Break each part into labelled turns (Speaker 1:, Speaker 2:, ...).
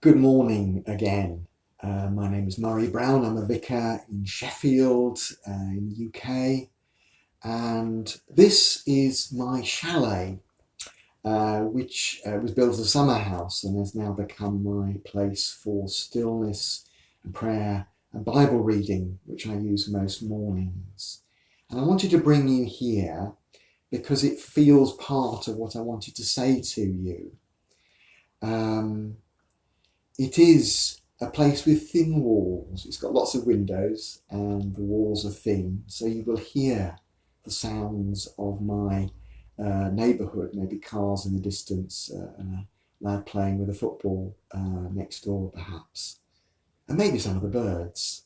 Speaker 1: Good morning again. My name is Murray Brown. I'm a vicar in Sheffield, in the UK, and this is my chalet, which was built as a summer house and has now become my place for stillness and prayer and Bible reading, which I use most mornings. And I wanted to bring you here because it feels part of what I wanted to say to you. It is a place with thin walls. It's got lots of windows and the walls are thin, so you will hear the sounds of my neighbourhood, maybe cars in the distance, and a lad playing with a football next door perhaps, and maybe some of the birds.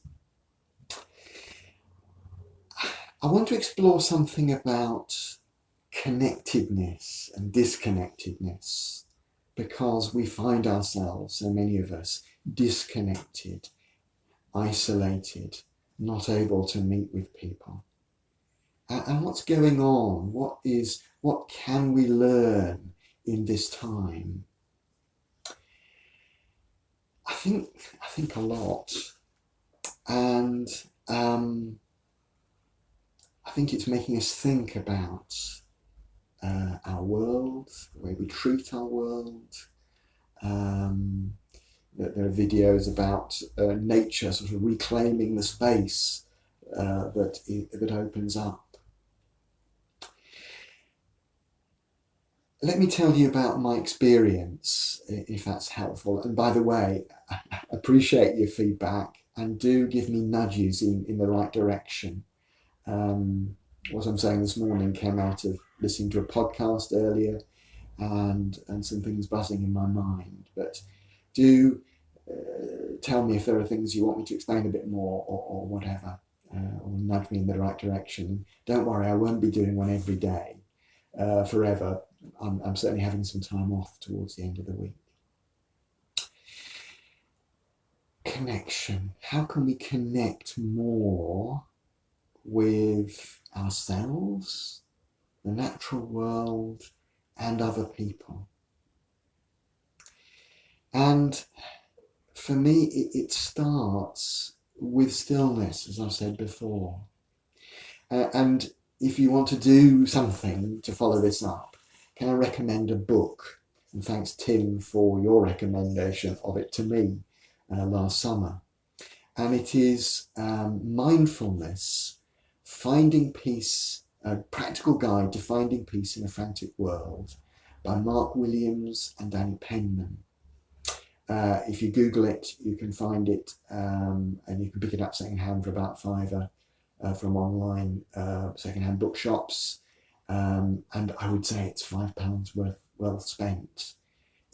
Speaker 1: I want to explore something about connectedness and disconnectedness, because we find ourselves, so many of us, disconnected, isolated, not able to meet with people. And what's going on? What can we learn in this time? I think a lot, and I think it's making us think about our world, the way we treat our world. There are videos about nature sort of reclaiming the space that opens up. Let me tell you about my experience, if that's helpful. And by the way, I appreciate your feedback and do give me nudges in the right direction. What I'm saying this morning came out of listening to a podcast earlier and some things buzzing in my mind. But do tell me if there are things you want me to explain a bit more or whatever, or nudge me in the right direction. Don't worry, I won't be doing one every day forever. I'm certainly having some time off towards the end of the week. Connection. How can we connect more with ourselves, the natural world, and other people? And for me, it starts with stillness, as I've said before. And if you want to do something to follow this up, can I recommend a book? And thanks, Tim, for your recommendation of it to me last summer. And it is Mindfulness, Finding Peace, a Practical Guide to Finding Peace in a Frantic World, by Mark Williams and Danny Penman. If you Google it, you can find it, and you can pick it up secondhand for about £5 from online secondhand bookshops. And I would say it's £5 well spent.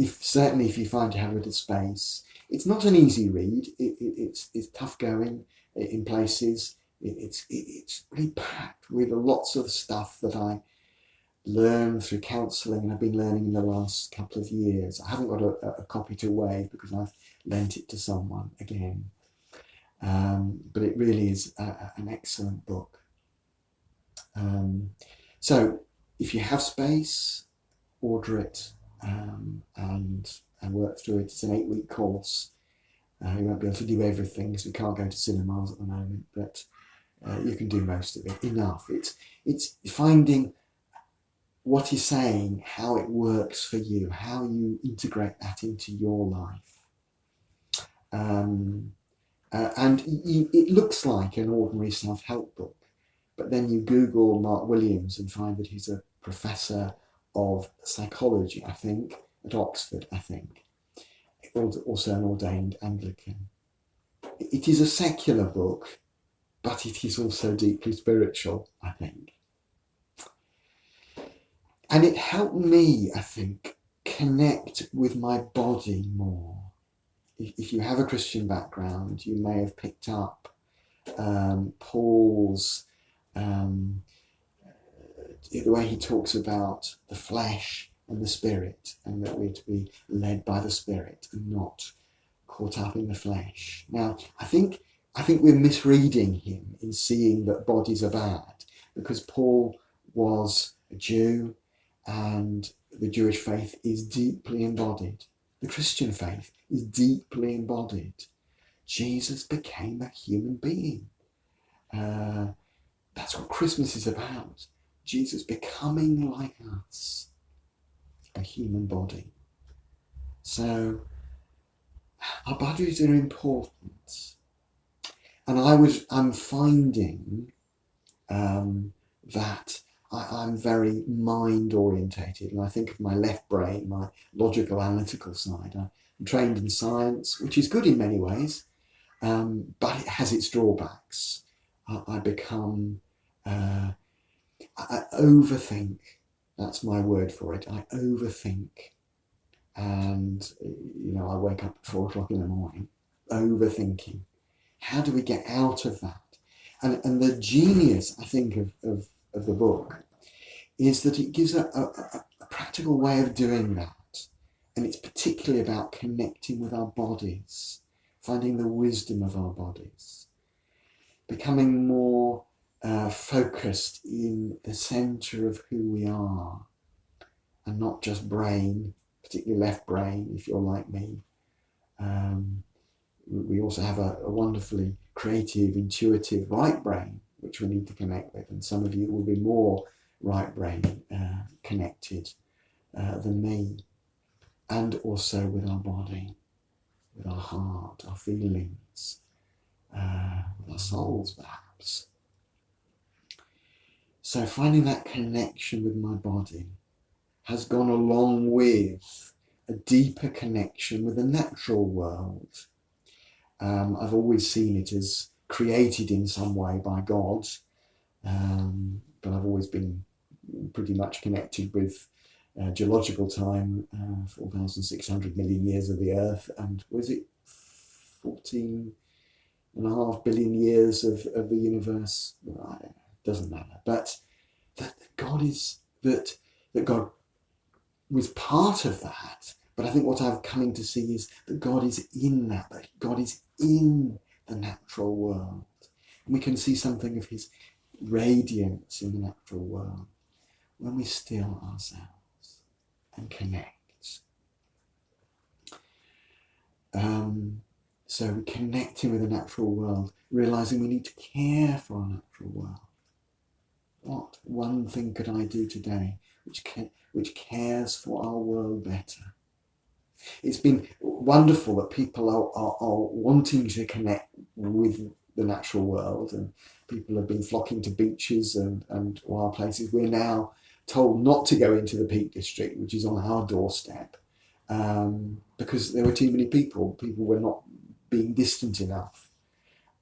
Speaker 1: Certainly if you find you have a little space. It's not an easy read. It's tough going in places. It's really packed with lots of stuff that I learned through counselling and I've been learning in the last couple of years. I haven't got a copy to wave because I've lent it to someone again. But it really is an excellent book. So if you have space, order it and work through it. It's an 8-week course. You won't be able to do everything because we can't go to cinemas at the moment, but you can do most of it. Enough. It's finding what he's saying, how it works for you, how you integrate that into your life. And it looks like an ordinary self-help book, but then you Google Mark Williams and find that he's a professor of psychology, I think, at Oxford, I think, also an ordained Anglican. It is a secular book, but it is also deeply spiritual, I think. And it helped me, I think, connect with my body more. If you have a Christian background, you may have picked up Paul's, the way he talks about the flesh and the spirit, and that we're to be led by the spirit and not caught up in the flesh. Now, I think we're misreading him in seeing that bodies are bad, because Paul was a Jew and the Jewish faith is deeply embodied. The Christian faith is deeply embodied. Jesus became a human being. That's what Christmas is about. Jesus becoming like us, a human body. So our bodies are important. And I'm finding that I'm very mind orientated, and I think of my left brain, my logical analytical side. I'm trained in science, which is good in many ways, but it has its drawbacks. I become, I overthink. That's my word for it. I overthink. And, I wake up at 4 o'clock in the morning, overthinking. How do we get out of that? And the genius, I think, of the book is that it gives a practical way of doing that. And it's particularly about connecting with our bodies, finding the wisdom of our bodies, becoming more focused in the centre of who we are, and not just brain, particularly left brain, if you're like me. We also have a wonderfully creative, intuitive right brain, which we need to connect with. And some of you will be more right brain connected than me. And also with our body, with our heart, our feelings, with our souls, perhaps. So finding that connection with my body has gone along with a deeper connection with the natural world. I've always seen it as created in some way by God, but I've always been pretty much connected with geological time, 4,600 million years of the Earth, and was it 14.5 billion years of the universe? Well, it doesn't matter, but that God was part of that. But I think what I'm coming to see is that God is in that God is in the natural world. And we can see something of his radiance in the natural world when we still ourselves and connect. So connecting with the natural world, realising we need to care for our natural world. What one thing could I do today which cares for our world better? It's been wonderful that people are wanting to connect with the natural world, and people have been flocking to beaches and wild places. We're now told not to go into the Peak District, which is on our doorstep, because there were too many people. People were not being distant enough.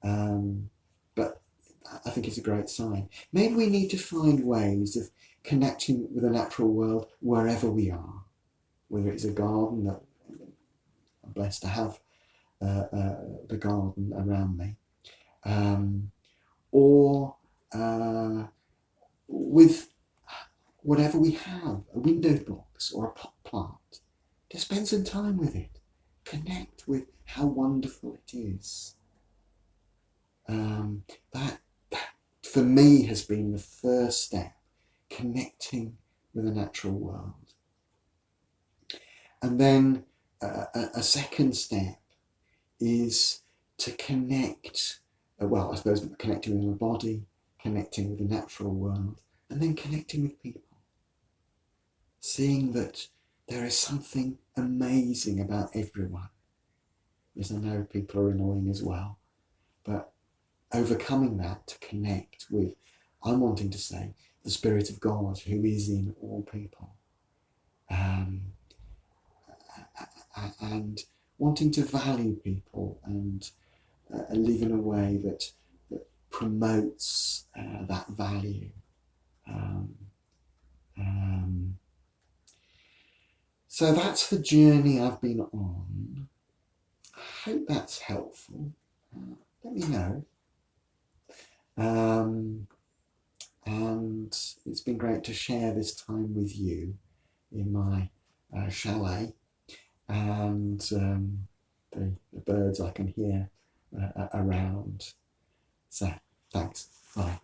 Speaker 1: But I think it's a great sign. Maybe we need to find ways of connecting with the natural world wherever we are, whether it's a garden that I'm blessed to have the garden around me, or with whatever we have, a window box or a pot plant, to spend some time with it, connect with how wonderful it is. That for me has been the first step, connecting with the natural world. And then a second step is to connect, I suppose connecting with my body, connecting with the natural world, and then connecting with people. Seeing that there is something amazing about everyone. Yes, I know people are annoying as well, but overcoming that to connect with, I'm wanting to say, the Spirit of God who is in all people. And wanting to value people and live in a way that promotes that value. So that's the journey I've been on. I hope that's helpful. Let me know. And it's been great to share this time with you in my chalet, and the birds I can hear around. So thanks. Bye.